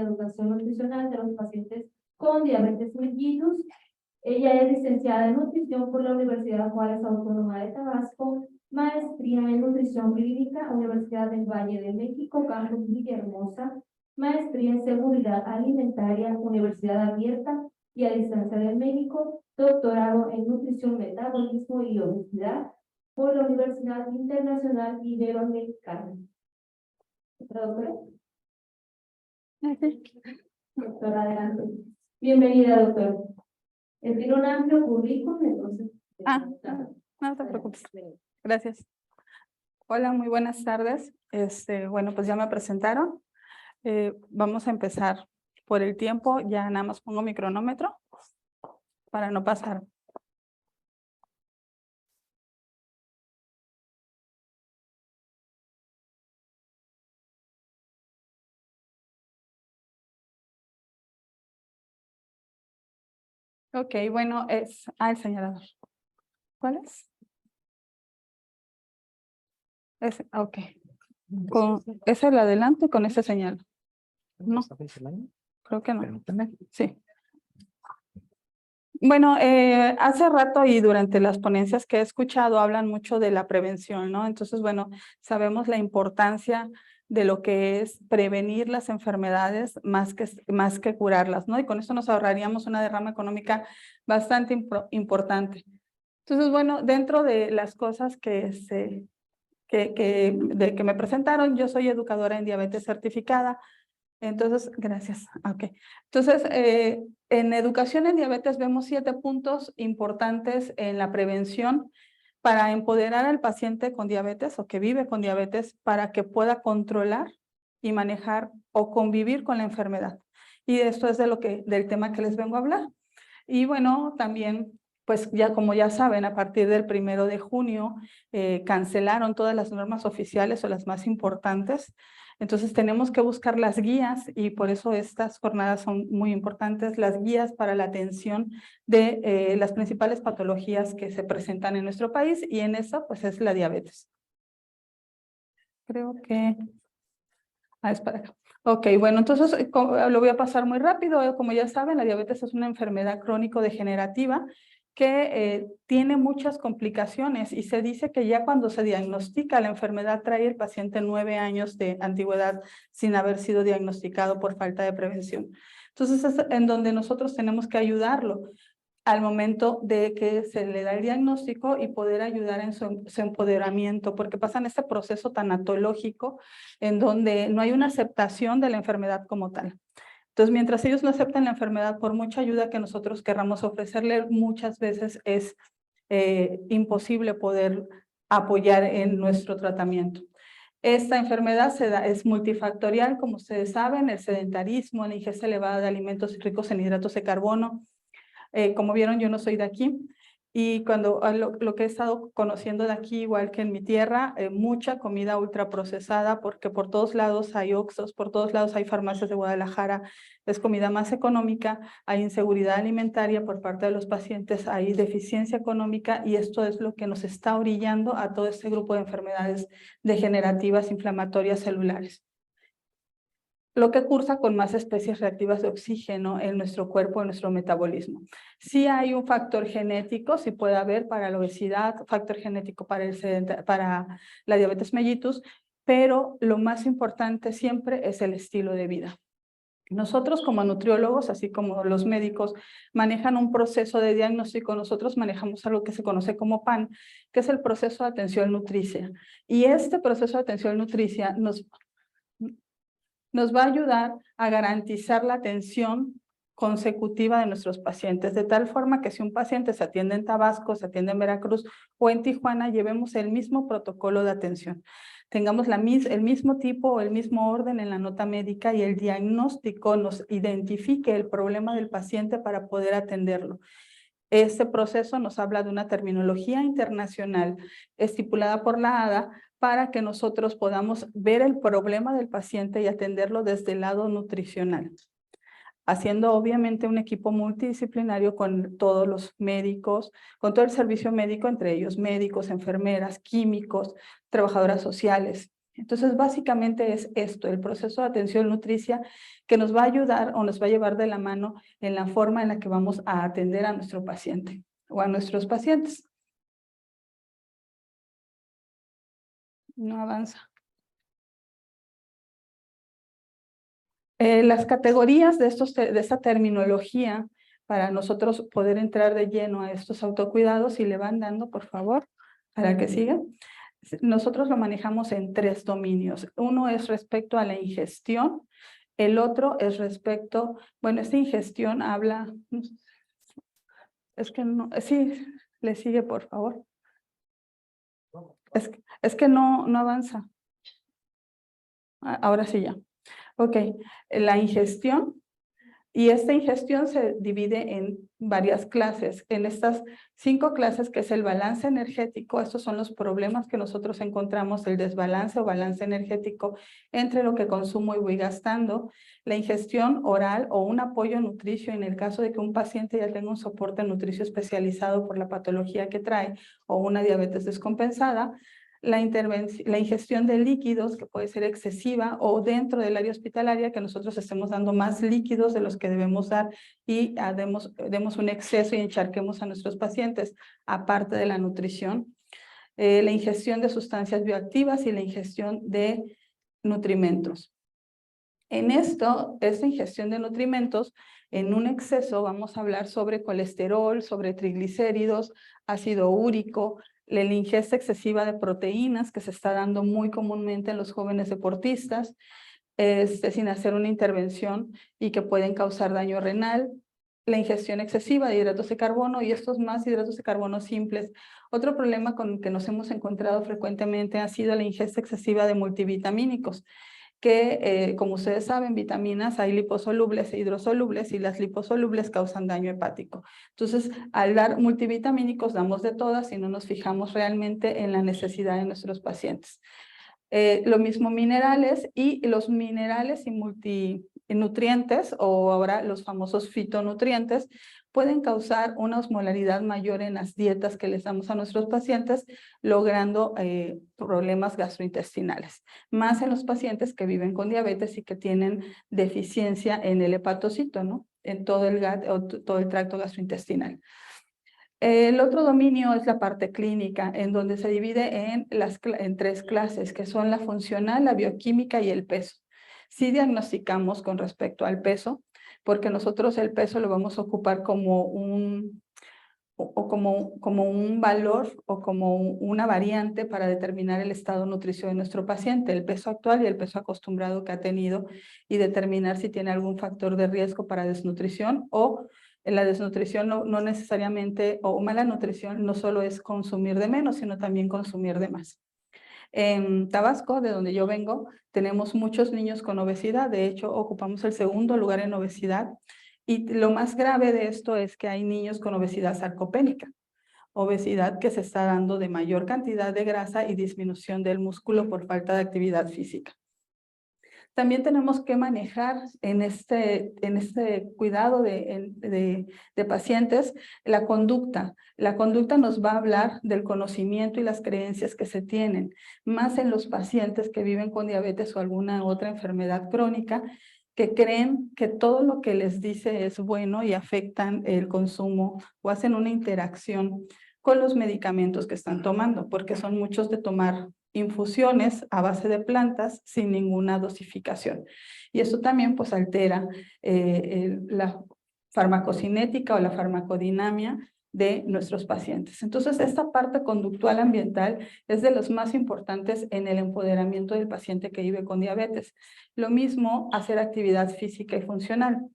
educación nutricional de los pacientes con diabetes mellitus. Ella es licenciada en nutrición por la Universidad Juárez Autónoma de Tabasco, maestría en nutrición clínica, Universidad del Valle de México, Campus Villahermosa, maestría en seguridad alimentaria, Universidad Abierta y a distancia de México, doctorado en nutrición, metabolismo y obesidad por la Universidad Internacional Iberoamericana. Doctora. Doctora, adelante. Bienvenida, doctora. Tiene un amplio currículum, entonces. No te preocupes. Gracias. Hola, muy buenas tardes. Bueno, pues ya me presentaron. Vamos a empezar por el tiempo. Ya nada más pongo mi cronómetro para no pasar. Ok, bueno, es el señalador. ¿Cuál es? Ese, ok. ¿Es el adelante con ese señal? No, creo que no. Sí. Bueno, hace rato y durante las ponencias que he escuchado hablan mucho de la prevención, ¿no? Entonces, bueno, sabemos la importancia de lo que es prevenir las enfermedades más que curarlas, ¿no? Y con esto nos ahorraríamos una derrama económica bastante importante. Entonces, bueno, dentro de las cosas que me presentaron, yo soy educadora en diabetes certificada. Entonces, gracias. Okay. Entonces, en educación en diabetes vemos 7 puntos importantes en la prevención para empoderar al paciente con diabetes o que vive con diabetes para que pueda controlar y manejar o convivir con la enfermedad. Y esto es del tema que les vengo a hablar. Y bueno, también, pues ya como ya saben, a partir del 1 de junio cancelaron todas las normas oficiales o las más importantes. Entonces tenemos que buscar las guías y por eso estas jornadas son muy importantes, las guías para la atención de las principales patologías que se presentan en nuestro país y en eso pues es la diabetes. Creo que... es para acá. Ok, bueno, entonces lo voy a pasar muy rápido. Como ya saben, la diabetes es una enfermedad crónico-degenerativa que tiene muchas complicaciones y se dice que ya cuando se diagnostica la enfermedad trae el paciente 9 años de antigüedad sin haber sido diagnosticado por falta de prevención. Entonces es en donde nosotros tenemos que ayudarlo al momento de que se le da el diagnóstico y poder ayudar en su empoderamiento, porque pasan este proceso tanatológico en donde no hay una aceptación de la enfermedad como tal. Entonces, mientras ellos no aceptan la enfermedad, por mucha ayuda que nosotros querramos ofrecerle, muchas veces es imposible poder apoyar en nuestro tratamiento. Esta enfermedad es multifactorial, como ustedes saben, el sedentarismo, la ingesta elevada de alimentos ricos en hidratos de carbono. Como vieron, yo no soy de aquí y cuando lo que he estado conociendo de aquí, igual que en mi tierra, mucha comida ultraprocesada, porque por todos lados hay Oxxos, por todos lados hay farmacias de Guadalajara, es comida más económica, hay inseguridad alimentaria por parte de los pacientes, hay deficiencia económica y esto es lo que nos está orillando a todo este grupo de enfermedades degenerativas inflamatorias celulares, lo que cursa con más especies reactivas de oxígeno en nuestro cuerpo, en nuestro metabolismo. Sí hay un factor genético, sí puede haber para la obesidad, factor genético para la diabetes mellitus, pero lo más importante siempre es el estilo de vida. Nosotros como nutriólogos, así como los médicos, manejan un proceso de diagnóstico. Nosotros manejamos algo que se conoce como PAN, que es el proceso de atención nutricia. Y este proceso de atención nutricia nos va a ayudar a garantizar la atención consecutiva de nuestros pacientes, de tal forma que si un paciente se atiende en Tabasco, se atiende en Veracruz o en Tijuana, llevemos el mismo protocolo de atención. Tengamos el mismo tipo o el mismo orden en la nota médica y el diagnóstico nos identifique el problema del paciente para poder atenderlo. Este proceso nos habla de una terminología internacional estipulada por la ADA para que nosotros podamos ver el problema del paciente y atenderlo desde el lado nutricional, haciendo obviamente un equipo multidisciplinario con todos los médicos, con todo el servicio médico, entre ellos médicos, enfermeras, químicos, trabajadoras sociales. Entonces, básicamente es esto, el proceso de atención nutricia que nos va a ayudar o nos va a llevar de la mano en la forma en la que vamos a atender a nuestro paciente o a nuestros pacientes. No avanza. Las categorías de esta terminología para nosotros poder entrar de lleno a estos autocuidados, si le van dando, por favor, para que siga. Nosotros lo manejamos en 3 dominios. Uno es respecto a la ingestión, el otro es respecto, bueno, esta ingestión habla, es que no, sí, le sigue, por favor. Es que no avanza. Ahora sí ya. Ok, la ingestión. Y esta ingestión se divide en varias clases. En estas 5 clases, que es el balance energético, estos son los problemas que nosotros encontramos, el desbalance o balance energético entre lo que consumo y voy gastando, la ingestión oral o un apoyo nutricio en el caso de que un paciente ya tenga un soporte nutricio especializado por la patología que trae o una diabetes descompensada, la ingestión de líquidos, que puede ser excesiva, o dentro del área hospitalaria, que nosotros estemos dando más líquidos de los que debemos dar y demos un exceso y encharquemos a nuestros pacientes, aparte de la nutrición. La ingestión de sustancias bioactivas y la ingestión de nutrimentos. En esta ingestión de nutrimentos, en un exceso vamos a hablar sobre colesterol, sobre triglicéridos, ácido úrico, la ingesta excesiva de proteínas que se está dando muy comúnmente en los jóvenes deportistas, sin hacer una intervención y que pueden causar daño renal, la ingestión excesiva de hidratos de carbono y estos más hidratos de carbono simples. Otro problema con el que nos hemos encontrado frecuentemente ha sido la ingesta excesiva de multivitamínicos, que como ustedes saben, vitaminas hay liposolubles e hidrosolubles y las liposolubles causan daño hepático. Entonces, al dar multivitamínicos damos de todas y no nos fijamos realmente en la necesidad de nuestros pacientes. Lo mismo minerales, y los minerales y multinutrientes, o ahora los famosos fitonutrientes, pueden causar una osmolaridad mayor en las dietas que les damos a nuestros pacientes, logrando problemas gastrointestinales, más en los pacientes que viven con diabetes y que tienen deficiencia en el hepatocito, ¿no? En todo el tracto gastrointestinal. El otro dominio es la parte clínica, en donde se divide en 3 clases, que son la funcional, la bioquímica y el peso. Sí diagnosticamos con respecto al peso, porque nosotros el peso lo vamos a ocupar como un valor o como una variante para determinar el estado nutricio de nuestro paciente, el peso actual y el peso acostumbrado que ha tenido, y determinar si tiene algún factor de riesgo para desnutrición, o la desnutrición no necesariamente, o mala nutrición no solo es consumir de menos, sino también consumir de más. En Tabasco, de donde yo vengo, tenemos muchos niños con obesidad. De hecho, ocupamos el 2º lugar en obesidad. Y lo más grave de esto es que hay niños con obesidad sarcopénica, obesidad que se está dando de mayor cantidad de grasa y disminución del músculo por falta de actividad física. También tenemos que manejar en este cuidado de pacientes la conducta. La conducta nos va a hablar del conocimiento y las creencias que se tienen, más en los pacientes que viven con diabetes o alguna otra enfermedad crónica, que creen que todo lo que les dice es bueno y afectan el consumo o hacen una interacción con los medicamentos que están tomando, porque son muchos de tomar infusiones a base de plantas sin ninguna dosificación. Y esto también pues altera la farmacocinética o la farmacodinamia de nuestros pacientes. Entonces, esta parte conductual ambiental es de los más importantes en el empoderamiento del paciente que vive con diabetes. Lo mismo, hacer actividad física y funcional.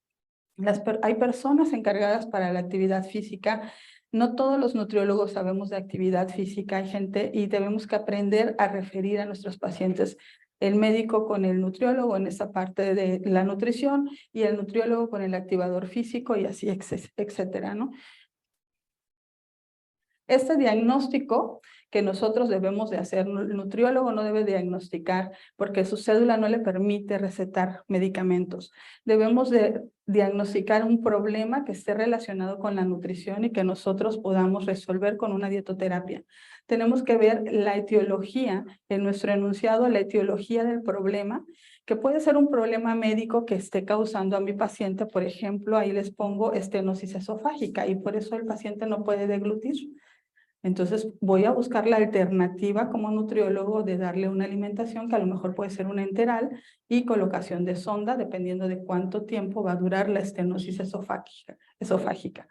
Hay personas encargadas para la actividad física. No todos los nutriólogos sabemos de actividad física, hay gente, y debemos que aprender a referir a nuestros pacientes, el médico con el nutriólogo en esa parte de la nutrición y el nutriólogo con el activador físico y así, etcétera, ¿no? Este diagnóstico que nosotros debemos de hacer. El nutriólogo no debe diagnosticar porque su cédula no le permite recetar medicamentos. Debemos de diagnosticar un problema que esté relacionado con la nutrición y que nosotros podamos resolver con una dietoterapia. Tenemos que ver la etiología, en nuestro enunciado, la etiología del problema, que puede ser un problema médico que esté causando a mi paciente, por ejemplo, ahí les pongo estenosis esofágica y por eso el paciente no puede deglutir. Entonces voy a buscar la alternativa como nutriólogo de darle una alimentación que a lo mejor puede ser una enteral y colocación de sonda dependiendo de cuánto tiempo va a durar la estenosis esofágica.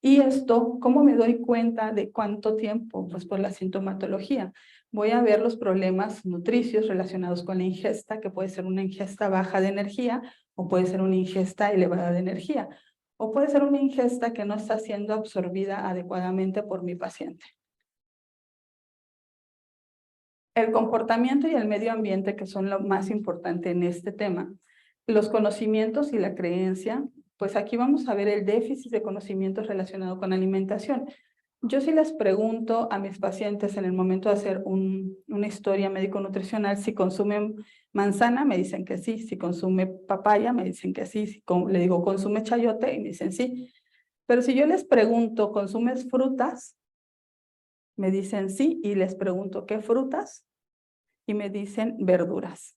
Y esto, ¿cómo me doy cuenta de cuánto tiempo? Pues por la sintomatología. Voy a ver los problemas nutricios relacionados con la ingesta, que puede ser una ingesta baja de energía o puede ser una ingesta elevada de energía. O puede ser una ingesta que no está siendo absorbida adecuadamente por mi paciente. El comportamiento y el medio ambiente, que son lo más importante en este tema, los conocimientos y la creencia, pues aquí vamos a ver el déficit de conocimientos relacionado con alimentación. Yo sí les pregunto a mis pacientes en el momento de hacer una historia médico-nutricional, si consumen manzana, me dicen que sí, si consume papaya, me dicen que sí, si le digo consume chayote y me dicen sí. Pero si yo les pregunto, ¿consumes frutas? Me dicen sí, y les pregunto, ¿qué frutas? Y me dicen verduras.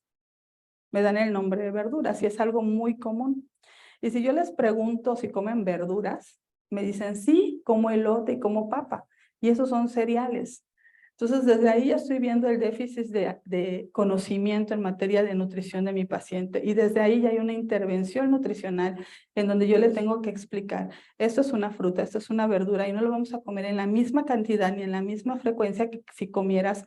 Me dan el nombre de verduras y es algo muy común. Y si yo les pregunto si comen verduras, me dicen sí, como elote y como papa. Y esos son cereales. Entonces, desde ahí ya estoy viendo el déficit de conocimiento en materia de nutrición de mi paciente. Y desde ahí ya hay una intervención nutricional en donde yo le tengo que explicar, esto es una fruta, esto es una verdura y no lo vamos a comer en la misma cantidad ni en la misma frecuencia que si comieras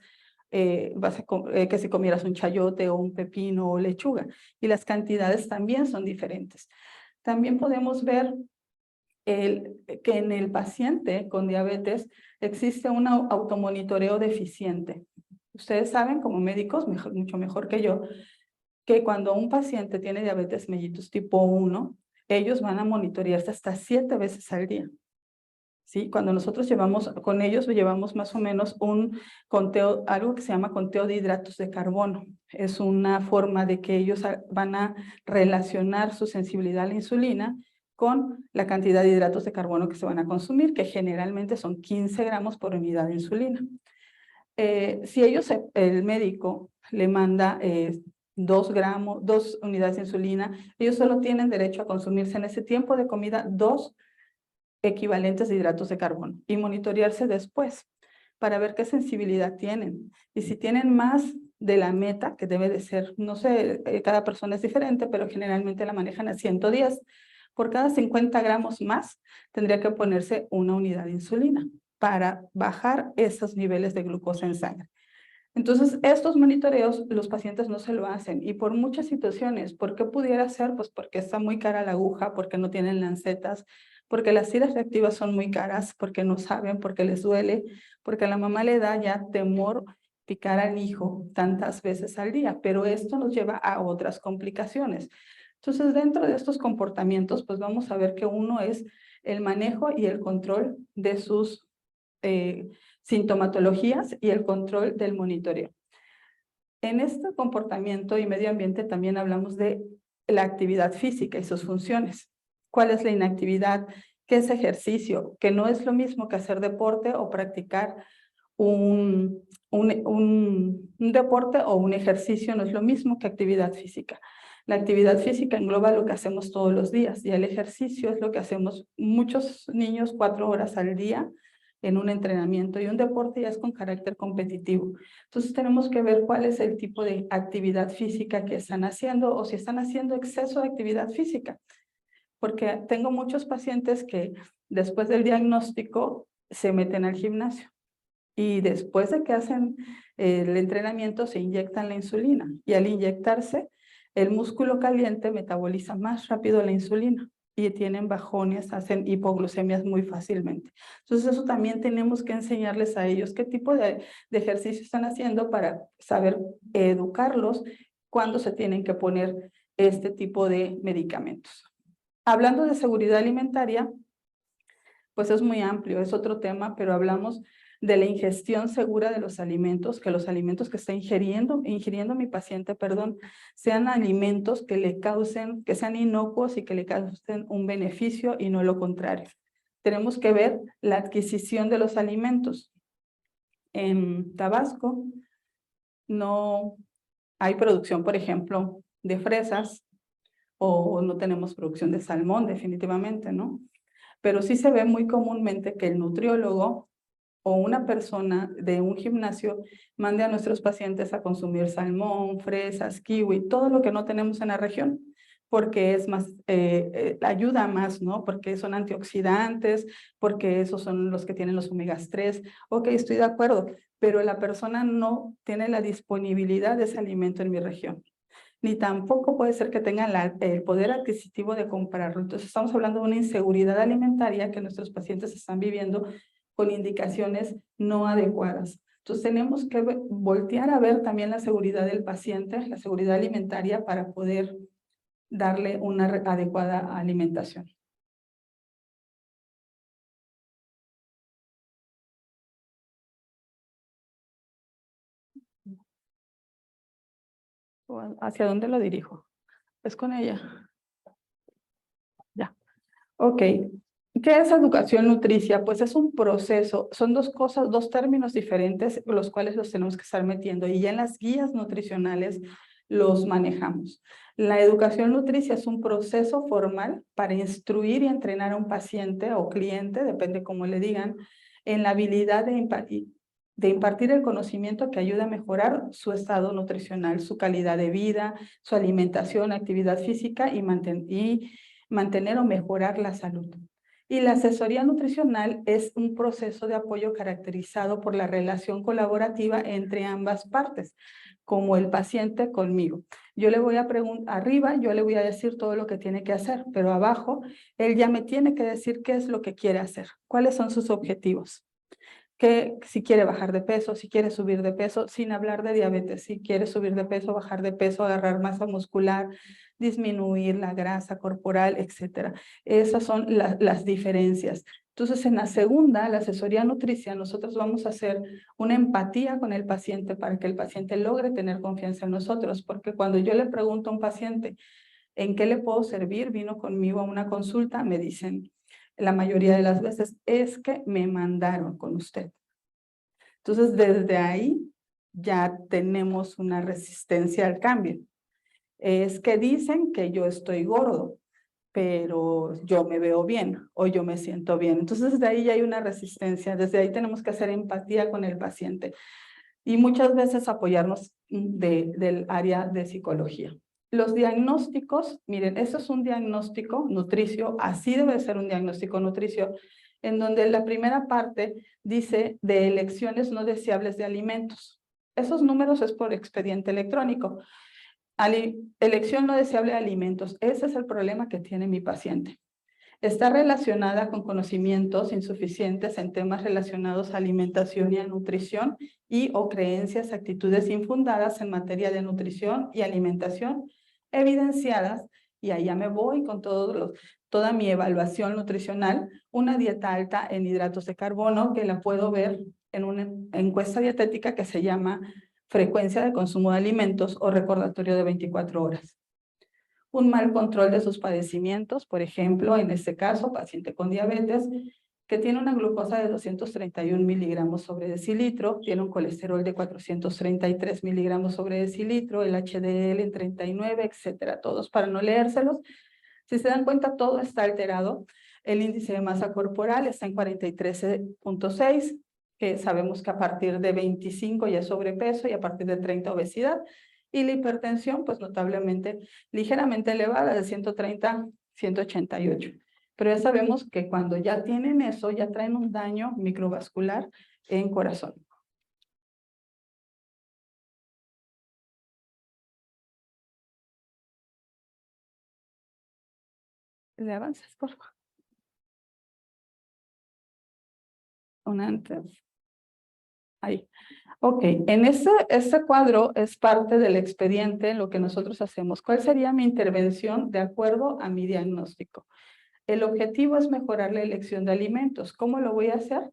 que si comieras un chayote o un pepino o lechuga. Y las cantidades también son diferentes. También podemos ver que en el paciente con diabetes existe un automonitoreo deficiente. Ustedes saben, como médicos, mucho mejor que yo, que cuando un paciente tiene diabetes mellitus tipo 1, ellos van a monitorearse hasta 7 veces al día. ¿Sí? Cuando nosotros con ellos llevamos más o menos un conteo, algo que se llama conteo de hidratos de carbono. Es una forma de que ellos van a relacionar su sensibilidad a la insulina con la cantidad de hidratos de carbono que se van a consumir, que generalmente son 15 gramos por unidad de insulina. Si el médico le manda 2 unidades de insulina, ellos solo tienen derecho a consumirse en ese tiempo de comida 2 equivalentes de hidratos de carbono y monitorearse después para ver qué sensibilidad tienen. Y si tienen más de la meta, que debe de ser, no sé, cada persona es diferente, pero generalmente la manejan a 110. Por cada 50 gramos más, tendría que ponerse una unidad de insulina para bajar esos niveles de glucosa en sangre. Entonces, estos monitoreos los pacientes no se lo hacen y por muchas situaciones. ¿Por qué pudiera ser? Pues porque está muy cara la aguja, porque no tienen lancetas, porque las tiras reactivas son muy caras, porque no saben, porque les duele, porque a la mamá le da ya temor picar al hijo tantas veces al día, pero esto nos lleva a otras complicaciones. Entonces, dentro de estos comportamientos, pues vamos a ver que uno es el manejo y el control de sus sintomatologías y el control del monitoreo. En este comportamiento y medio ambiente también hablamos de la actividad física y sus funciones. ¿Cuál es la inactividad? ¿Qué es ejercicio? Que no es lo mismo que hacer deporte o practicar un deporte o un ejercicio, no es lo mismo que actividad física. La actividad física engloba lo que hacemos todos los días y el ejercicio es lo que hacemos muchos niños 4 horas al día en un entrenamiento y un deporte ya es con carácter competitivo. Entonces tenemos que ver cuál es el tipo de actividad física que están haciendo o si están haciendo exceso de actividad física. Porque tengo muchos pacientes que después del diagnóstico se meten al gimnasio y después de que hacen el entrenamiento se inyectan la insulina y al inyectarse el músculo caliente metaboliza más rápido la insulina y tienen bajones, hacen hipoglucemias muy fácilmente. Entonces eso también tenemos que enseñarles a ellos qué tipo de ejercicio están haciendo para saber educarlos cuando se tienen que poner este tipo de medicamentos. Hablando de seguridad alimentaria, pues es muy amplio, es otro tema, pero hablamos de la ingestión segura de los alimentos, que los alimentos que está ingiriendo mi paciente, perdón, sean alimentos que le causen, que sean inocuos y que le causen un beneficio y no lo contrario. Tenemos que ver la adquisición de los alimentos. En Tabasco no hay producción, por ejemplo, de fresas, o no tenemos producción de salmón, definitivamente, ¿no? Pero sí se ve muy comúnmente que el nutriólogo o una persona de un gimnasio mande a nuestros pacientes a consumir salmón, fresas, kiwi, todo lo que no tenemos en la región, porque es más, ayuda más, ¿no? Porque son antioxidantes, porque esos son los que tienen los omegas 3. Ok, estoy de acuerdo, pero la persona no tiene la disponibilidad de ese alimento en mi región, ni tampoco puede ser que tengan el poder adquisitivo de comprarlo. Entonces estamos hablando de una inseguridad alimentaria que nuestros pacientes están viviendo con indicaciones no adecuadas. Entonces tenemos que voltear a ver también la seguridad del paciente, la seguridad alimentaria, para poder darle una adecuada alimentación. ¿Hacia dónde lo dirijo? ¿Es con ella? Ya. Ok. ¿Qué es educación nutricia? Pues es un proceso, son dos cosas, dos términos diferentes, los cuales los tenemos que estar metiendo, y ya en las guías nutricionales los manejamos. La educación nutricia es un proceso formal para instruir y entrenar a un paciente o cliente, depende cómo le digan, en la habilidad de impartir el conocimiento que ayuda a mejorar su estado nutricional, su calidad de vida, su alimentación, actividad física y mantener o mejorar la salud. Y la asesoría nutricional es un proceso de apoyo caracterizado por la relación colaborativa entre ambas partes, como el paciente conmigo. Yo le voy a preguntar, arriba yo le voy a decir todo lo que tiene que hacer, pero abajo él ya me tiene que decir qué es lo que quiere hacer, cuáles son sus objetivos. Que si quiere bajar de peso, si quiere subir de peso, sin hablar de diabetes, si quiere subir de peso, bajar de peso, agarrar masa muscular, disminuir la grasa corporal, etcétera. Esas son las diferencias. Entonces, en la segunda, la asesoría nutricia, nosotros vamos a hacer una empatía con el paciente para que el paciente logre tener confianza en nosotros, porque cuando yo le pregunto a un paciente, ¿en qué le puedo servir? Vino conmigo a una consulta, me dicen, la mayoría de las veces, es que me mandaron con usted. Entonces, desde ahí ya tenemos una resistencia al cambio. Es que dicen que yo estoy gordo, pero yo me veo bien o yo me siento bien. Entonces, desde ahí ya hay una resistencia. Desde ahí tenemos que hacer empatía con el paciente y muchas veces apoyarnos del área de psicología. Los diagnósticos, miren, eso es un diagnóstico nutricio, así debe ser un diagnóstico nutricio, en donde la primera parte dice de elecciones no deseables de alimentos. Esos números es por expediente electrónico. Elección no deseable de alimentos, ese es el problema que tiene mi paciente. Está relacionada con conocimientos insuficientes en temas relacionados a alimentación y a nutrición y o creencias, actitudes infundadas en materia de nutrición y alimentación evidenciadas, y allá me voy con toda mi evaluación nutricional, una dieta alta en hidratos de carbono que la puedo ver en una encuesta dietética que se llama frecuencia de consumo de alimentos o recordatorio de 24 horas. Un mal control de sus padecimientos, por ejemplo, en este caso, paciente con diabetes, que tiene una glucosa de 231 miligramos sobre decilitro, tiene un colesterol de 433 miligramos sobre decilitro, el HDL en 39, etcétera, todos para no leérselos. Si se dan cuenta, todo está alterado. El índice de masa corporal está en 43.6, que sabemos que a partir de 25 ya es sobrepeso y a partir de 30 obesidad. Y la hipertensión, pues notablemente, ligeramente elevada, de 130, 188. Pero ya sabemos que cuando ya tienen eso, ya traen un daño microvascular en corazón. ¿Le avanzas, por favor? Una antes. Ahí. Ok, en ese cuadro es parte del expediente, lo que nosotros hacemos. ¿Cuál sería mi intervención de acuerdo a mi diagnóstico? El objetivo es mejorar la elección de alimentos. ¿Cómo lo voy a hacer?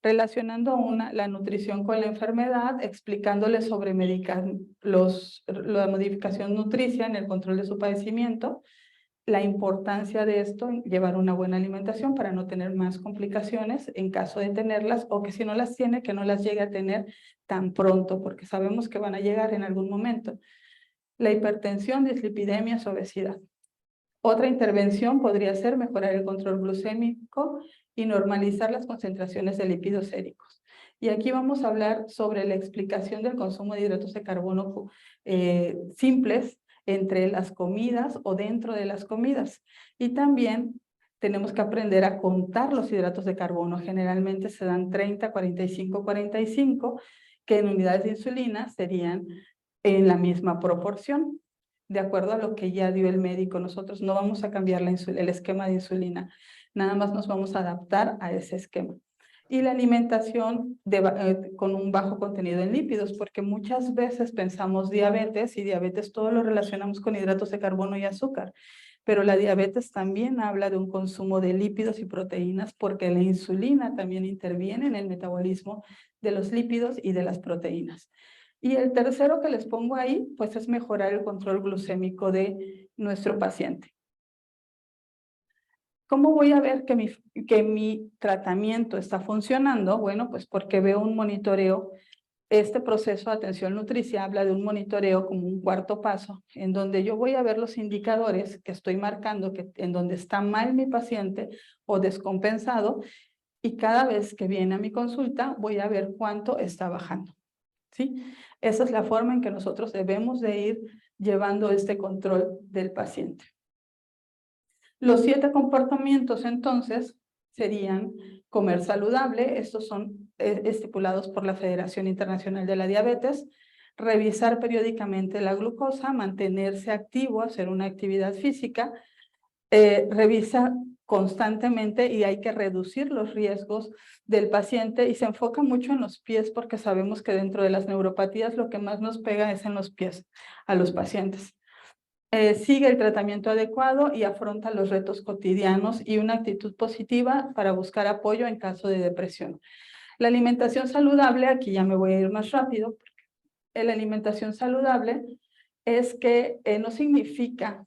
relacionando la nutrición con la enfermedad, explicándole sobre la modificación nutricia en el control de su padecimiento, la importancia de esto, llevar una buena alimentación para no tener más complicaciones en caso de tenerlas, o que si no las tiene, que no las llegue a tener tan pronto, porque sabemos que van a llegar en algún momento. La hipertensión, dislipidemias, obesidad. Otra intervención podría ser mejorar el control glucémico y normalizar las concentraciones de lípidos séricos. Y aquí vamos a hablar sobre la explicación del consumo de hidratos de carbono simples entre las comidas o dentro de las comidas. Y también tenemos que aprender a contar los hidratos de carbono. Generalmente se dan 30, 45, 45, que en unidades de insulina serían en la misma proporción, de acuerdo a lo que ya dio el médico. Nosotros no vamos a cambiar el esquema de insulina, nada más nos vamos a adaptar a ese esquema. Y la alimentación con un bajo contenido en lípidos, porque muchas veces pensamos diabetes, y diabetes todo lo relacionamos con hidratos de carbono y azúcar, pero la diabetes también habla de un consumo de lípidos y proteínas, porque la insulina también interviene en el metabolismo de los lípidos y de las proteínas. Y el tercero que les pongo ahí, pues es mejorar el control glucémico de nuestro paciente. ¿Cómo voy a ver que mi tratamiento está funcionando? Bueno, pues porque veo un monitoreo. Este proceso de atención nutricia habla de un monitoreo como un cuarto paso, en donde yo voy a ver los indicadores que estoy marcando, en donde está mal mi paciente o descompensado, y cada vez que viene a mi consulta voy a ver cuánto está bajando. ¿Sí? Esa es la forma en que nosotros debemos de ir llevando este control del paciente. Los 7 comportamientos, entonces, serían comer saludable. Estos son estipulados por la Federación Internacional de la Diabetes. Revisar periódicamente la glucosa, mantenerse activo, hacer una actividad física. Revisa constantemente, y hay que reducir los riesgos del paciente, y se enfoca mucho en los pies, porque sabemos que dentro de las neuropatías lo que más nos pega es en los pies a los pacientes. Sigue el tratamiento adecuado y afronta los retos cotidianos, y una actitud positiva para buscar apoyo en caso de depresión. La alimentación saludable, aquí ya me voy a ir más rápido, porque la alimentación saludable es que no significa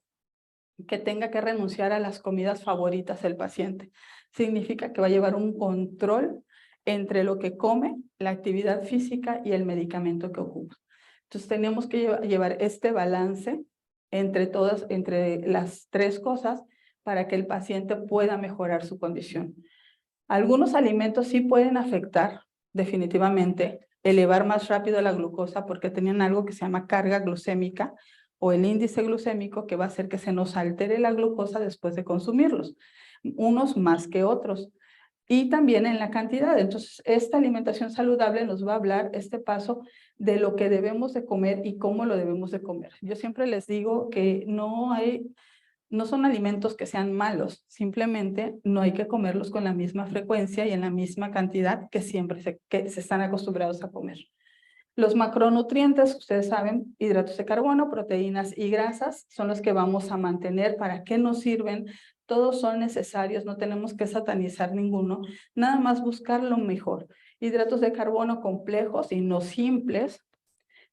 que tenga que renunciar a las comidas favoritas del paciente. Significa que va a llevar un control entre lo que come, la actividad física y el medicamento que ocupa. Entonces tenemos que llevar este balance entre las 3 cosas para que el paciente pueda mejorar su condición. Algunos alimentos sí pueden afectar definitivamente, elevar más rápido la glucosa, porque tenían algo que se llama carga glucémica, o el índice glucémico, que va a hacer que se nos altere la glucosa después de consumirlos, unos más que otros, y también en la cantidad. Entonces, esta alimentación saludable nos va a hablar este paso de lo que debemos de comer y cómo lo debemos de comer. Yo siempre les digo que no son alimentos que sean malos, simplemente no hay que comerlos con la misma frecuencia y en la misma cantidad que siempre que se están acostumbrados a comer. Los macronutrientes, ustedes saben, hidratos de carbono, proteínas y grasas, son los que vamos a mantener. ¿Para qué nos sirven? Todos son necesarios, no tenemos que satanizar ninguno, nada más buscar lo mejor. Hidratos de carbono complejos y no simples.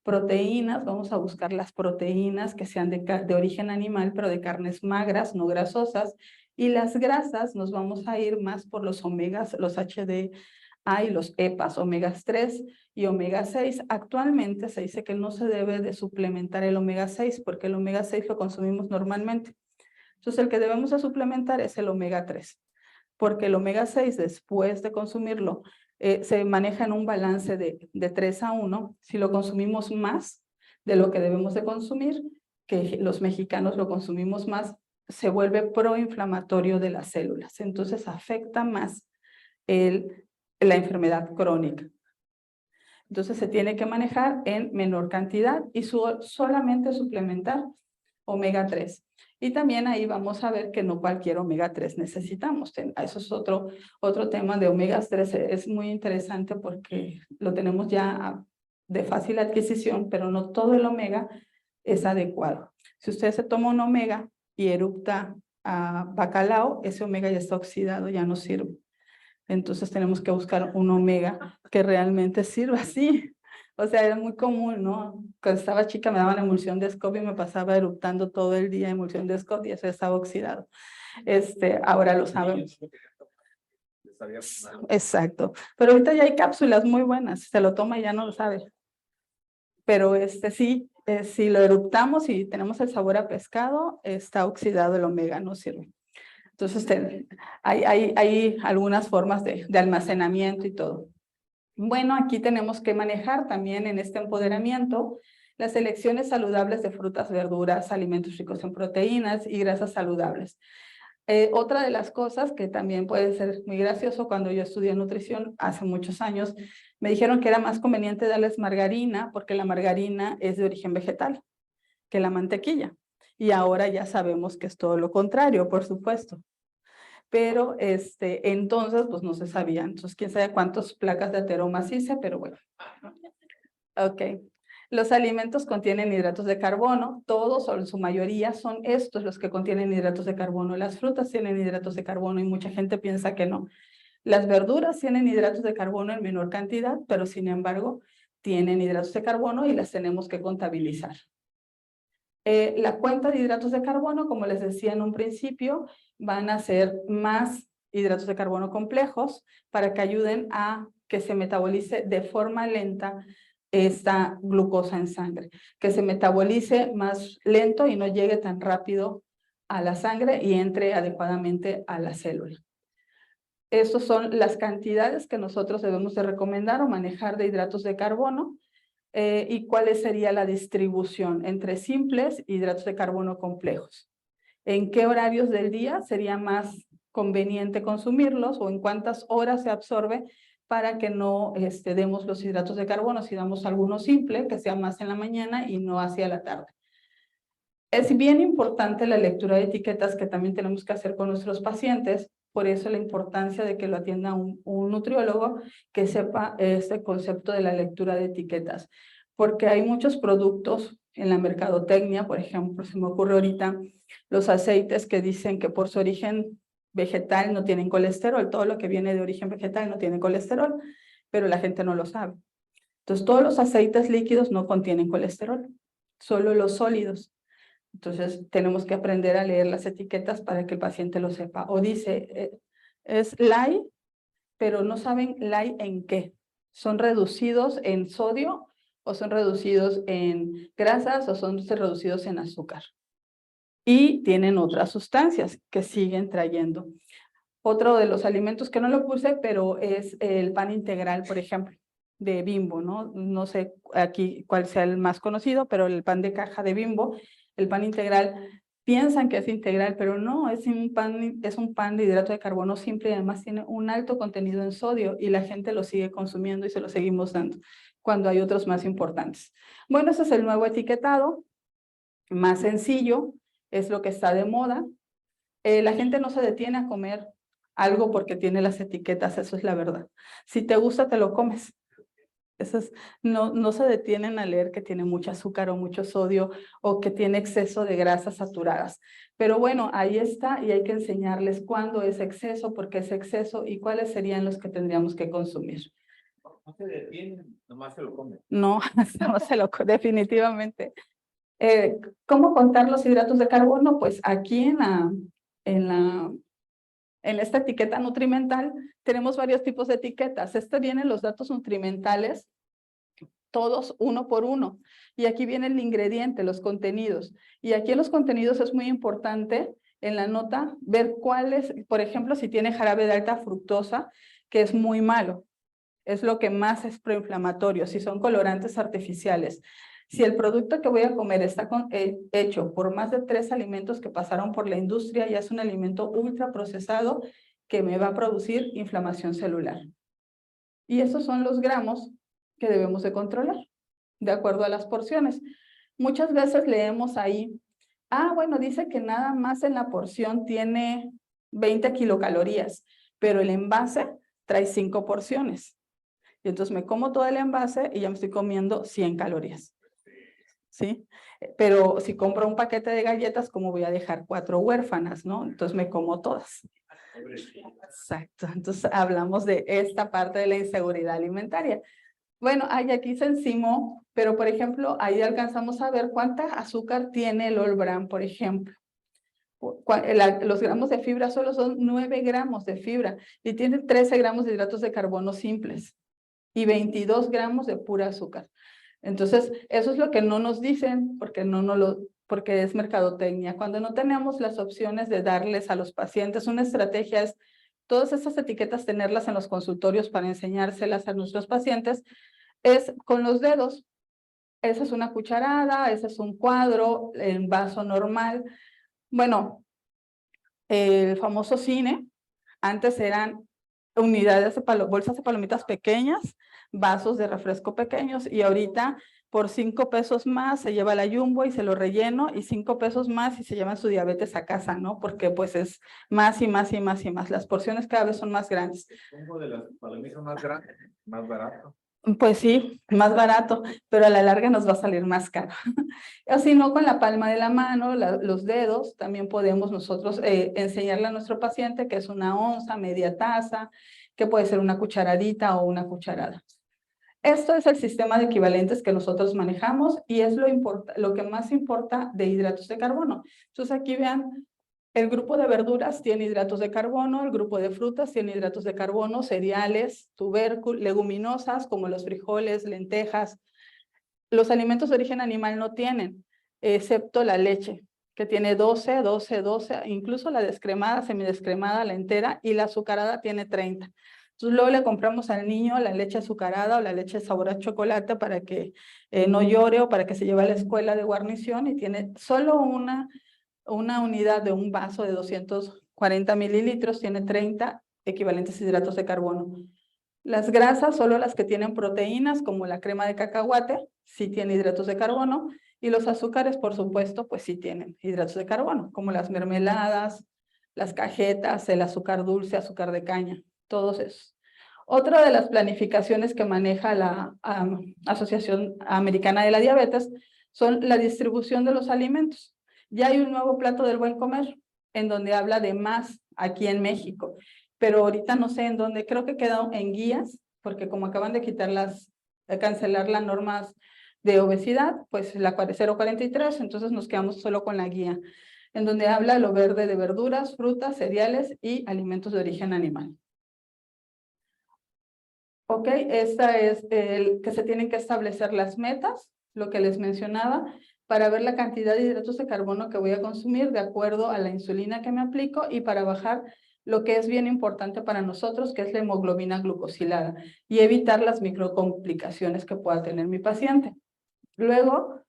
Proteínas, vamos a buscar las proteínas que sean de origen animal, pero de carnes magras, no grasosas. Y las grasas nos vamos a ir más por los omegas, los HDA y los EPAs, omegas 3 y omega 6. Actualmente se dice que no se debe de suplementar el omega 6, porque el omega 6 lo consumimos normalmente. Entonces el que debemos de suplementar es el omega 3, porque el omega 6, después de consumirlo, se maneja en un balance de 3:1. Si lo consumimos más de lo que debemos de consumir, que los mexicanos lo consumimos más, se vuelve proinflamatorio de las células. Entonces afecta más la enfermedad crónica. Entonces se tiene que manejar en menor cantidad y solamente suplementar omega 3. Y también ahí vamos a ver que no cualquier omega 3 necesitamos. Eso es otro tema de omega 3. Es muy interesante porque lo tenemos ya de fácil adquisición, pero no todo el omega es adecuado. Si usted se toma un omega y eructa a bacalao, ese omega ya está oxidado, ya no sirve. Entonces tenemos que buscar un omega que realmente sirva así. O sea, era muy común, ¿no? Cuando estaba chica me daban emulsión de Scott y me pasaba eructando todo el día emulsión de Scott y eso estaba oxidado. Ahora lo sabemos. Exacto. Pero ahorita ya hay cápsulas muy buenas. Se lo toma y ya no lo sabe. Pero sí, si lo eructamos y tenemos el sabor a pescado, está oxidado el omega, no sirve. Entonces, hay algunas formas de almacenamiento y todo. Bueno, aquí tenemos que manejar también en este empoderamiento las elecciones saludables de frutas, verduras, alimentos ricos en proteínas y grasas saludables. Otra de las cosas que también puede ser muy gracioso, cuando yo estudié nutrición hace muchos años, me dijeron que era más conveniente darles margarina porque la margarina es de origen vegetal que la mantequilla. Y ahora ya sabemos que es todo lo contrario, por supuesto. Pero entonces pues no se sabía. Entonces quién sabe cuántas placas de ateromas hice, pero bueno. Ok. Los alimentos contienen hidratos de carbono, todos o en su mayoría son estos los que contienen hidratos de carbono. Las frutas tienen hidratos de carbono y mucha gente piensa que no. Las verduras tienen hidratos de carbono en menor cantidad, pero sin embargo tienen hidratos de carbono y las tenemos que contabilizar. La cuenta de hidratos de carbono, como les decía en un principio, van a ser más hidratos de carbono complejos para que ayuden a que se metabolice de forma lenta esta glucosa en sangre, que se metabolice más lento y no llegue tan rápido a la sangre y entre adecuadamente a la célula. Estas son las cantidades que nosotros debemos de recomendar o manejar de hidratos de carbono. ¿Y cuál sería la distribución entre simples y hidratos de carbono complejos? ¿En qué horarios del día sería más conveniente consumirlos o en cuántas horas se absorbe para que no demos los hidratos de carbono? Si damos alguno simple, que sea más en la mañana y no hacia la tarde. Es bien importante la lectura de etiquetas que también tenemos que hacer con nuestros pacientes, por eso la importancia de que lo atienda un nutriólogo que sepa este concepto de la lectura de etiquetas, porque hay muchos productos en la mercadotecnia, por ejemplo, se me ocurre ahorita los aceites que dicen que por su origen vegetal no tienen colesterol, todo lo que viene de origen vegetal no tiene colesterol, pero la gente no lo sabe. Entonces, todos los aceites líquidos no contienen colesterol, solo los sólidos. Entonces, tenemos que aprender a leer las etiquetas para que el paciente lo sepa. O dice, es light, pero no saben light en qué. ¿Son reducidos en sodio o son reducidos en grasas o son reducidos en azúcar? Y tienen otras sustancias que siguen trayendo. Otro de los alimentos que no lo puse, pero es el pan integral, por ejemplo, de Bimbo, ¿no? No sé aquí cuál sea el más conocido, pero el pan de caja de Bimbo, el pan integral, piensan que es integral, pero no, es un pan de hidrato de carbono simple y además tiene un alto contenido en sodio y la gente lo sigue consumiendo y se lo seguimos dando cuando hay otros más importantes. Bueno, ese es el nuevo etiquetado, más sencillo, es lo que está de moda. La gente no se detiene a comer algo porque tiene las etiquetas, eso es la verdad. Si te gusta, te lo comes. No se detienen a leer que tiene mucho azúcar o mucho sodio o que tiene exceso de grasas saturadas. Pero bueno, ahí está y hay que enseñarles cuándo es exceso, por qué es exceso y cuáles serían los que tendríamos que consumir. No se detienen, nomás se lo comen. No, no se lo definitivamente. ¿Cómo contar los hidratos de carbono? Pues aquí en esta etiqueta nutrimental tenemos varios tipos de etiquetas. Vienen los datos nutrimentales, todos uno por uno. Y aquí viene el ingrediente, los contenidos. Y aquí en los contenidos es muy importante en la nota ver cuáles, por ejemplo, si tiene jarabe de alta fructosa, que es muy malo. Es lo que más es proinflamatorio, si son colorantes artificiales. Si el producto que voy a comer está hecho por más de 3 alimentos que pasaron por la industria, ya es un alimento ultraprocesado que me va a producir inflamación celular. Y esos son los gramos que debemos de controlar, de acuerdo a las porciones. Muchas veces leemos ahí, bueno, dice que nada más en la porción tiene 20 kilocalorías, pero el envase trae 5 porciones. Y entonces me como todo el envase y ya me estoy comiendo 100 calorías. ¿Sí? Pero si compro un paquete de galletas, ¿cómo voy a dejar 4 huérfanas, no? Entonces me como todas. Exacto, entonces hablamos de esta parte de la inseguridad alimentaria. Bueno, ahí aquí se encimó, pero por ejemplo, ahí alcanzamos a ver cuánta azúcar tiene el All Bran, por ejemplo. Los gramos de fibra solo son 9 gramos de fibra y tiene 13 gramos de hidratos de carbono simples y 22 gramos de pura azúcar. Entonces, eso es lo que no nos dicen porque es mercadotecnia. Cuando no tenemos las opciones de darles a los pacientes, una estrategia es todas esas etiquetas tenerlas en los consultorios para enseñárselas a nuestros pacientes, es con los dedos. Esa es una cucharada, ese es un cuadro, en vaso normal. Bueno, el famoso cine, antes eran unidades de bolsas de palomitas pequeñas, vasos de refresco pequeños, y ahorita por 5 pesos más se lleva la Jumbo y se lo relleno, y 5 pesos más y se llevan su diabetes a casa, ¿no? Porque pues es más y más y más y más. Las porciones cada vez son más grandes. Uno de las palomitas más grandes, más barato. Pues sí, más barato, pero a la larga nos va a salir más caro. O si no, con la palma de la mano, los dedos, también podemos nosotros enseñarle a nuestro paciente que es una onza, media taza, que puede ser una cucharadita o una cucharada. Esto es el sistema de equivalentes que nosotros manejamos y es lo que más importa de hidratos de carbono. Entonces aquí vean, el grupo de verduras tiene hidratos de carbono, el grupo de frutas tiene hidratos de carbono, cereales, tubérculos, leguminosas como los frijoles, lentejas. Los alimentos de origen animal no tienen, excepto la leche, que tiene 12, incluso la descremada, semidescremada, la entera, y la azucarada tiene 30. Entonces luego le compramos al niño la leche azucarada o la leche de sabor a chocolate para que no llore o para que se lleve a la escuela de guarnición, y tiene solo una unidad de un vaso de 240 mililitros, tiene 30 equivalentes hidratos de carbono. Las grasas, solo las que tienen proteínas, como la crema de cacahuate, sí tiene hidratos de carbono, y los azúcares, por supuesto, pues sí tienen hidratos de carbono, como las mermeladas, las cajetas, el azúcar dulce, azúcar de caña, todos esos. Otra de las planificaciones que maneja la Asociación Americana de la Diabetes son la distribución de los alimentos. Ya hay un nuevo plato del buen comer, en donde habla de más aquí en México, pero ahorita no sé en dónde, creo que quedó en guías, porque como acaban de quitar cancelar las normas de obesidad, pues la 043, entonces nos quedamos solo con la guía, en donde habla lo verde de verduras, frutas, cereales y alimentos de origen animal. Ok, esta es el que se tienen que establecer las metas, lo que les mencionaba, para ver la cantidad de hidratos de carbono que voy a consumir de acuerdo a la insulina que me aplico, y para bajar lo que es bien importante para nosotros, que es la hemoglobina glucosilada, y evitar las microcomplicaciones que pueda tener mi paciente. Luego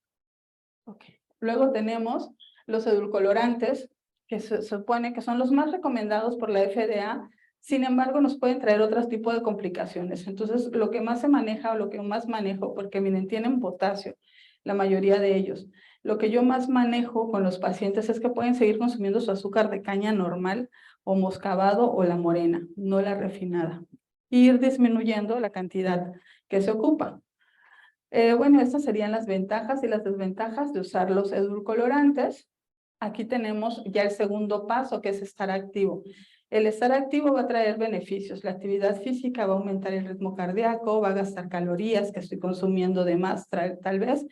tenemos los edulcorantes, que se supone que son los más recomendados por la FDA. Sin embargo, nos pueden traer otros tipos de complicaciones. Entonces, lo que más se maneja o lo que más manejo, porque miren, tienen potasio, la mayoría de ellos. Lo que yo más manejo con los pacientes es que pueden seguir consumiendo su azúcar de caña normal o moscabado o la morena, no la refinada. Ir disminuyendo la cantidad que se ocupa. Bueno, estas serían las ventajas y las desventajas de usar los edulcorantes. Aquí tenemos ya el segundo paso, que es estar activo. El estar activo va a traer beneficios. La actividad física va a aumentar el ritmo cardíaco, va a gastar calorías que estoy consumiendo de más, tal vez,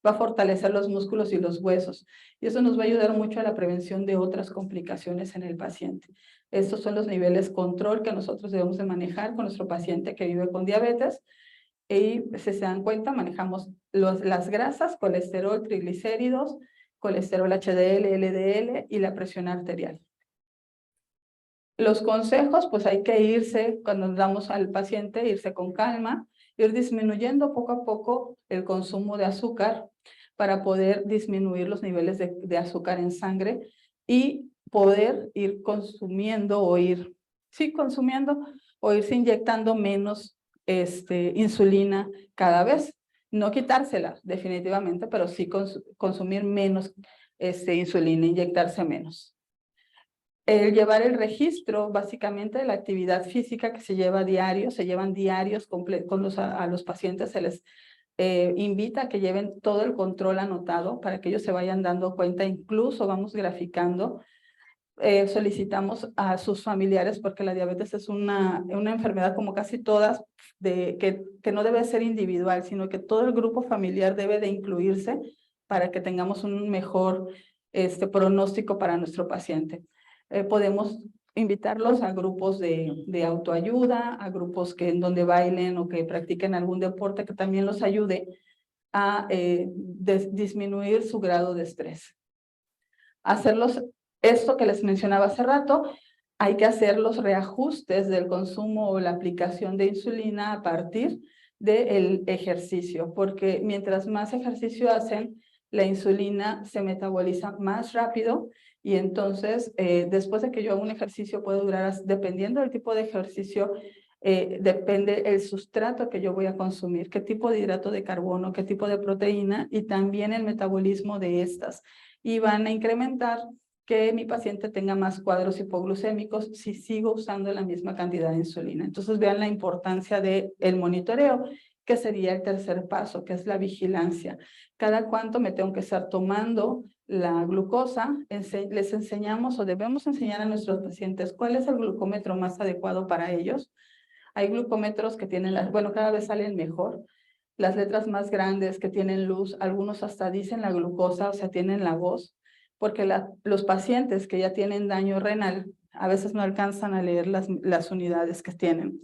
va a fortalecer los músculos y los huesos. Y eso nos va a ayudar mucho a la prevención de otras complicaciones en el paciente. Estos son los niveles control que nosotros debemos de manejar con nuestro paciente que vive con diabetes. Y si se dan cuenta, manejamos las grasas, colesterol, triglicéridos, colesterol HDL, LDL y la presión arterial. Los consejos, pues hay que irse, cuando damos al paciente, irse con calma, ir disminuyendo poco a poco el consumo de azúcar para poder disminuir los niveles de azúcar en sangre y poder ir consumiendo o irse inyectando menos insulina cada vez. No quitársela definitivamente, pero sí consumir menos insulina, inyectarse menos. El llevar el registro básicamente de la actividad física que se lleva diario, se llevan diarios a los pacientes, se les invita a que lleven todo el control anotado para que ellos se vayan dando cuenta, incluso vamos graficando solicitamos a sus familiares, porque la diabetes es una enfermedad como casi todas, que no debe ser individual, sino que todo el grupo familiar debe de incluirse para que tengamos un mejor pronóstico para nuestro paciente. Podemos invitarlos a grupos de autoayuda, a grupos en donde bailen o que practiquen algún deporte que también los ayude a disminuir su grado de estrés. Esto que les mencionaba hace rato, hay que hacer los reajustes del consumo o la aplicación de insulina a partir del ejercicio, porque mientras más ejercicio hacen, la insulina se metaboliza más rápido y entonces después de que yo hago un ejercicio puede durar, dependiendo del tipo de ejercicio, depende el sustrato que yo voy a consumir, qué tipo de hidrato de carbono, qué tipo de proteína y también el metabolismo de estas. Y van a incrementar que mi paciente tenga más cuadros hipoglucémicos si sigo usando la misma cantidad de insulina. Entonces vean la importancia del monitoreo, que sería el tercer paso, que es la vigilancia. Cada cuánto me tengo que estar tomando la glucosa. Les enseñamos o debemos enseñar a nuestros pacientes cuál es el glucómetro más adecuado para ellos. Hay glucómetros que tienen, bueno, cada vez salen mejor. Las letras más grandes que tienen luz, algunos hasta dicen la glucosa, o sea, tienen la voz, porque los pacientes que ya tienen daño renal a veces no alcanzan a leer las unidades que tienen.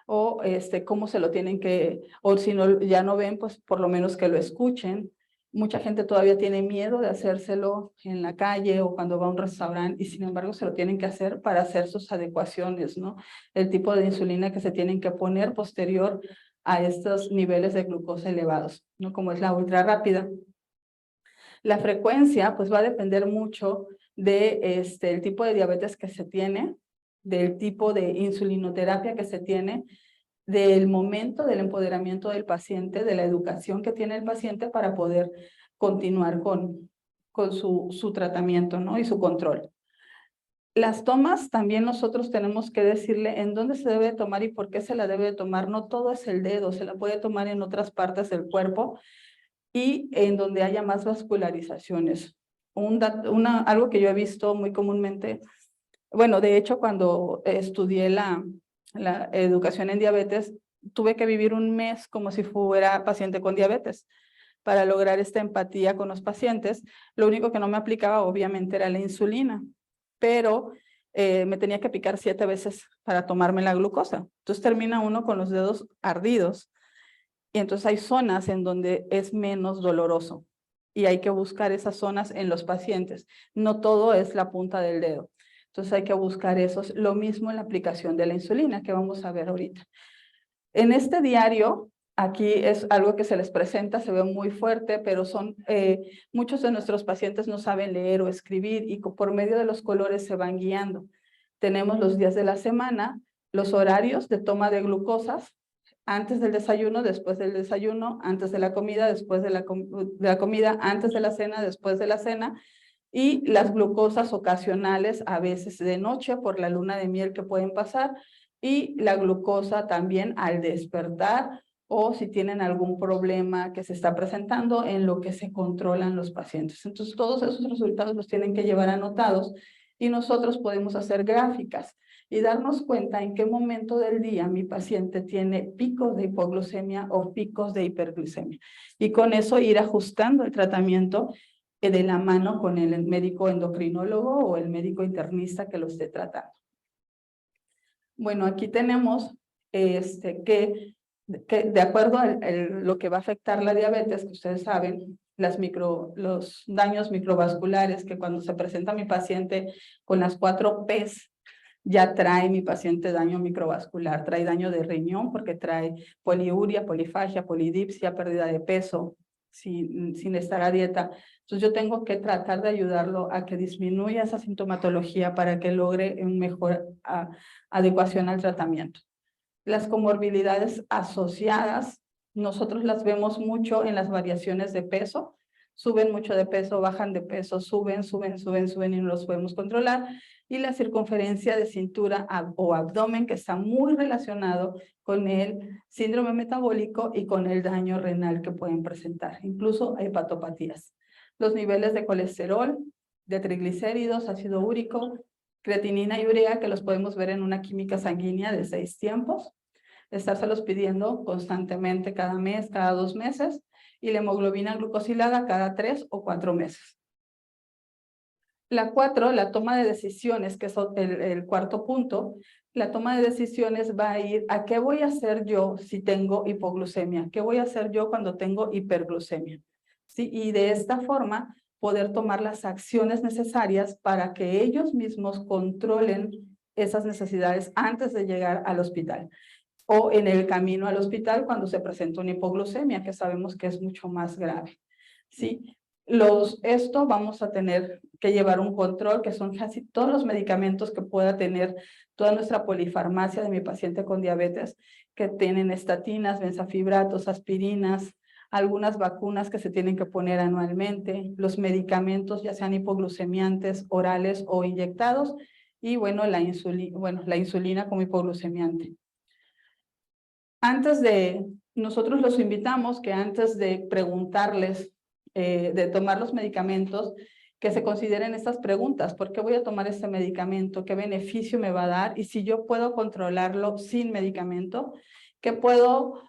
O cómo se lo tienen que, o si no, ya no ven, pues por lo menos que lo escuchen. Mucha gente todavía tiene miedo de hacérselo en la calle o cuando va a un restaurante y sin embargo se lo tienen que hacer para hacer sus adecuaciones, ¿no? El tipo de insulina que se tienen que poner posterior a estos niveles de glucosa elevados, ¿no? Como es la ultra rápida. La frecuencia, pues va a depender mucho de el tipo de diabetes que se tiene, del tipo de insulinoterapia que se tiene, del momento del empoderamiento del paciente, de la educación que tiene el paciente para poder continuar con su tratamiento, ¿no? Y su control. Las tomas también nosotros tenemos que decirle en dónde se debe tomar y por qué se la debe tomar. No todo es el dedo, se la puede tomar en otras partes del cuerpo y en donde haya más vascularizaciones. Algo que yo he visto muy comúnmente, bueno, de hecho cuando estudié la educación en diabetes, tuve que vivir un mes como si fuera paciente con diabetes para lograr esta empatía con los pacientes. Lo único que no me aplicaba obviamente era la insulina, pero me tenía que picar 7 veces para tomarme la glucosa. Entonces termina uno con los dedos ardidos y entonces hay zonas en donde es menos doloroso y hay que buscar esas zonas en los pacientes. No todo es la punta del dedo. Entonces hay que buscar esos. Lo mismo en la aplicación de la insulina que vamos a ver ahorita. En este diario, aquí es algo que se les presenta, se ve muy fuerte, pero muchos de nuestros pacientes no saben leer o escribir y por medio de los colores se van guiando. Tenemos los días de la semana, los horarios de toma de glucosas, antes del desayuno, después del desayuno, antes de la comida, después de la comida, antes de la cena, después de la cena, y las glucosas ocasionales, a veces de noche por la luna de miel que pueden pasar, y la glucosa también al despertar o si tienen algún problema que se está presentando en lo que se controlan los pacientes. Entonces, todos esos resultados los tienen que llevar anotados y nosotros podemos hacer gráficas y darnos cuenta en qué momento del día mi paciente tiene picos de hipoglucemia o picos de hiperglucemia. Y con eso ir ajustando el tratamiento de la mano con el médico endocrinólogo o el médico internista que lo esté tratando. Bueno, aquí tenemos que de acuerdo a lo que va a afectar la diabetes, que ustedes saben, los daños microvasculares, que cuando se presenta mi paciente con las 4 Ps, ya trae mi paciente daño microvascular, trae daño de riñón porque trae poliuria, polifagia, polidipsia, pérdida de peso, sin estar a dieta. Entonces yo tengo que tratar de ayudarlo a que disminuya esa sintomatología para que logre una mejor adecuación al tratamiento. Las comorbilidades asociadas, nosotros las vemos mucho en las variaciones de peso, suben mucho de peso, bajan de peso, suben y no los podemos controlar. Y la circunferencia de cintura o abdomen, que está muy relacionado con el síndrome metabólico y con el daño renal que pueden presentar, incluso hepatopatías. Los niveles de colesterol, de triglicéridos, ácido úrico, creatinina y urea, que los podemos ver en una química sanguínea de 6 tiempos. Estárselos pidiendo constantemente cada mes, cada 2 meses, y la hemoglobina glucosilada cada 3 o 4 meses. La 4, la toma de decisiones, que es el cuarto punto. La toma de decisiones va a ir a qué voy a hacer yo si tengo hipoglucemia, qué voy a hacer yo cuando tengo hiperglucemia. ¿Sí? Y de esta forma poder tomar las acciones necesarias para que ellos mismos controlen esas necesidades antes de llegar al hospital o en el camino al hospital cuando se presenta una hipoglucemia, que sabemos que es mucho más grave. ¿Sí? Esto vamos a tener que llevar un control, que son casi todos los medicamentos que pueda tener toda nuestra polifarmacia de mi paciente con diabetes, que tienen estatinas, benzafibratos, aspirinas, algunas vacunas que se tienen que poner anualmente, los medicamentos ya sean hipoglucemiantes orales o inyectados, y bueno, la insulina como hipoglucemiante. Nosotros los invitamos que antes de preguntarles, de tomar los medicamentos, que se consideren estas preguntas. ¿Por qué voy a tomar este medicamento? ¿Qué beneficio me va a dar? Y si yo puedo controlarlo sin medicamento, ¿qué puedo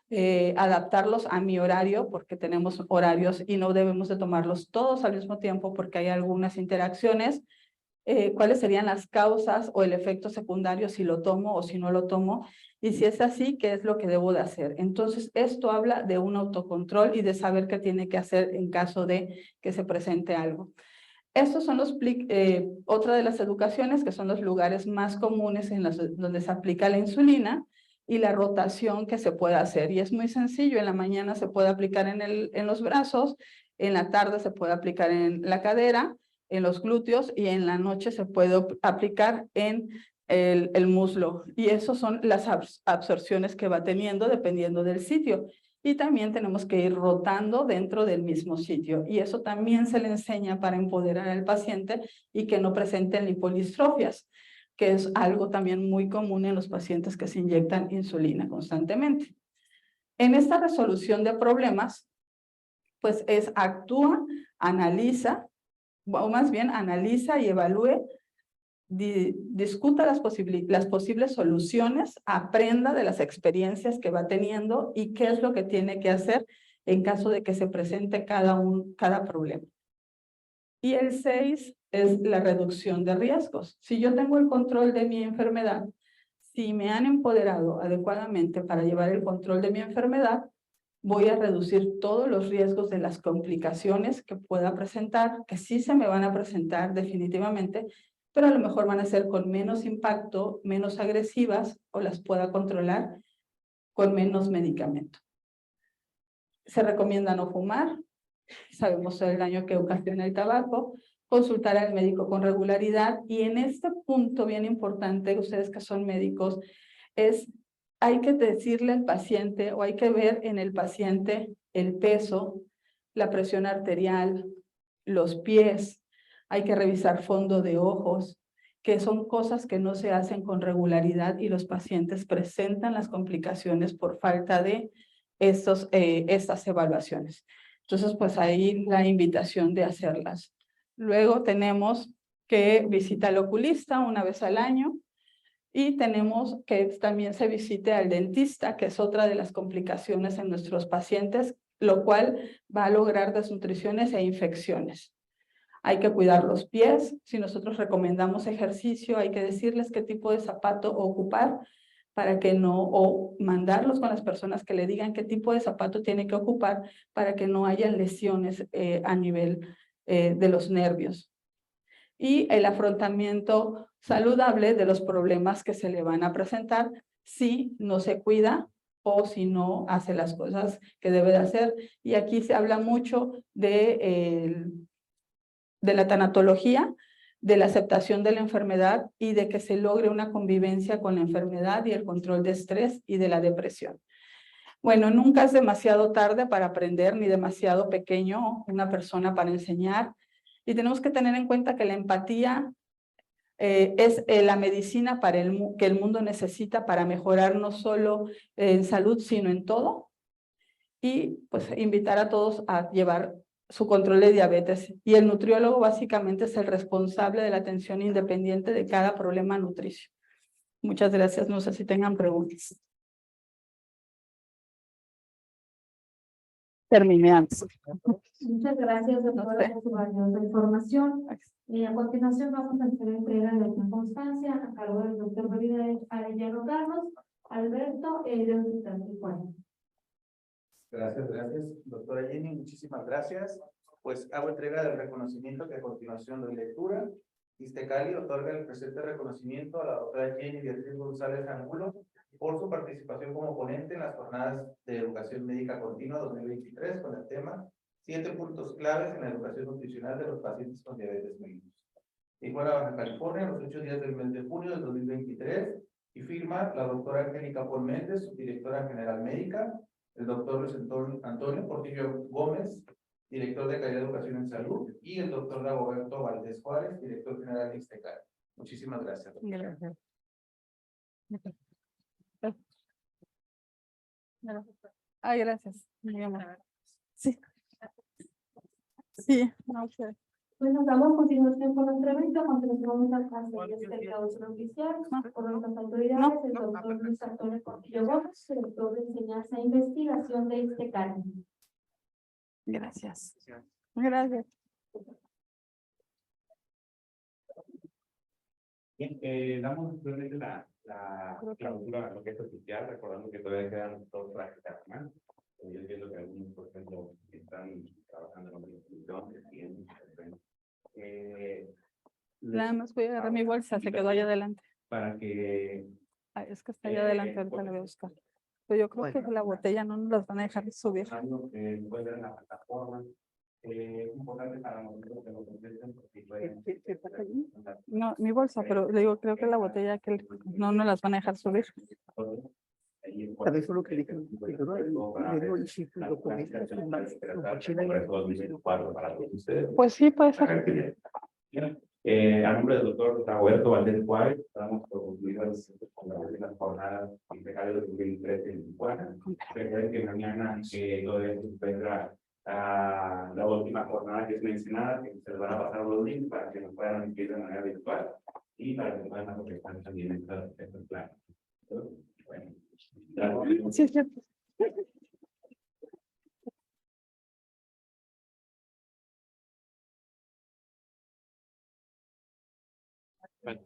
adaptarlos a mi horario? Porque tenemos horarios y no debemos de tomarlos todos al mismo tiempo porque hay algunas interacciones. ¿Cuáles serían las causas o el efecto secundario si lo tomo o si no lo tomo? Y si es así, ¿qué es lo que debo de hacer? Entonces, esto habla de un autocontrol y de saber qué tiene que hacer en caso de que se presente algo. Estos son otra de las educaciones, que son los lugares más comunes donde se aplica la insulina y la rotación que se puede hacer. Y es muy sencillo, en la mañana se puede aplicar en los brazos, en la tarde se puede aplicar en la cadera, en los glúteos, y en la noche se puede aplicar en el muslo. Y esas son las absorciones que va teniendo dependiendo del sitio. Y también tenemos que ir rotando dentro del mismo sitio. Y eso también se le enseña para empoderar al paciente y que no presenten lipolistrofias, que es algo también muy común en los pacientes que se inyectan insulina constantemente. En esta resolución de problemas, pues actúa, analiza, o más bien analiza y evalúe, discuta las posibles soluciones, aprenda de las experiencias que va teniendo y qué es lo que tiene que hacer en caso de que se presente cada problema. Y el 6 es la reducción de riesgos. Si yo tengo el control de mi enfermedad, si me han empoderado adecuadamente para llevar el control de mi enfermedad, voy a reducir todos los riesgos de las complicaciones que pueda presentar, que sí se me van a presentar definitivamente, pero a lo mejor van a ser con menos impacto, menos agresivas, o las pueda controlar con menos medicamento. Se recomienda no fumar, sabemos el daño que ocasiona el tabaco, consultar al médico con regularidad, y en este punto bien importante, ustedes que son médicos, hay que decirle al paciente, o hay que ver en el paciente el peso, la presión arterial, los pies, hay que revisar fondo de ojos, que son cosas que no se hacen con regularidad y los pacientes presentan las complicaciones por falta de estas evaluaciones. Entonces, pues ahí la invitación de hacerlas. Luego tenemos que visita al oculista una vez al año, y tenemos que también se visite al dentista, que es otra de las complicaciones en nuestros pacientes, lo cual va a lograr desnutriciones e infecciones. Hay que cuidar los pies. Si nosotros recomendamos ejercicio, hay que decirles qué tipo de zapato ocupar para que no, o mandarlos con las personas que le digan qué tipo de zapato tiene que ocupar para que no haya lesiones a nivel de los nervios. Y el afrontamiento saludable de los problemas que se le van a presentar si no se cuida o si no hace las cosas que debe de hacer. Y aquí se habla mucho de la tanatología, de la aceptación de la enfermedad y de que se logre una convivencia con la enfermedad y el control de estrés y de la depresión. Bueno, nunca es demasiado tarde para aprender, ni demasiado pequeño una persona para enseñar. Y tenemos que tener en cuenta que la empatía es la medicina que el mundo necesita para mejorar no solo en salud, sino en todo. Y pues invitar a todos a llevar su control de diabetes. Y el nutriólogo básicamente es el responsable de la atención independiente de cada problema nutricio. Muchas gracias. No sé si tengan preguntas. Terminé antes. Muchas gracias, doctora, por su valiosa información. A continuación vamos a hacer entrega de una constancia a cargo del doctor Arellano Carlos Alberto de Hospital Tijuana. Gracias, doctora Jenny, muchísimas gracias. Pues hago entrega del reconocimiento que a continuación doy lectura. Iztecali otorga el presente reconocimiento a la doctora Jenny Beatriz González Angulo por su participación como ponente en las jornadas de educación médica continua 2023 con el tema 7 puntos claves en la educación nutricional de los pacientes con diabetes mellitus. Tijuana, Baja California, los 8 días del mes de junio del 2023, y firma la doctora Angélica Pol Méndez, subdirectora general médica, el doctor Luis Antonio Portillo Gómez, director de calidad de educación en salud, y el doctor Dagoberto Valdés Juárez, director general de Iztecali. Muchísimas gracias. Gracias. Ay, gracias. Muy amable. Sí. Sí, no sé. Pues nos damos continuación con nuestro evento, continuamos a hacer el clausura oficial por nuestras autoridades, el doctor Luis Antonio Portillo Gómez, director de enseñanza e investigación de Iztecali. Gracias. Gracias. Bien, damos brevemente la clausura, lo que es oficial, recordando que todavía quedan 2 prácticas más. Yo entiendo que algunos, por ejemplo, están trabajando en la institución, Nada más voy a agarrar mi bolsa, se quedó allá adelante. para que Ay, es que está allá adelante, ahorita la voy a buscar. Pero yo creo que la botella no nos las van a dejar subir. algo que puede ver en la plataforma, es importante para nosotros que lo contesten porque pueden. No, mi bolsa, pero le digo, creo que la botella que no nos las van a dejar subir. Tal vez solo que dijeron, Pues sí, puede ser. A nombre del doctor Dagoberto Valdés Juárez, estamos por concluir las jornadas integrales de 2013 en Tijuana. Recuerden que mañana todavía se vendrá la última jornada que es mencionada, que se les van a pasar los links para que nos puedan inscribir de manera virtual y para que puedan aprovechar también estos planes. Bueno, gracias. Sí, sí.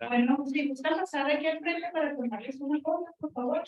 Bueno, si gustan pasar aquí al frente para tomarles una foto, por favor.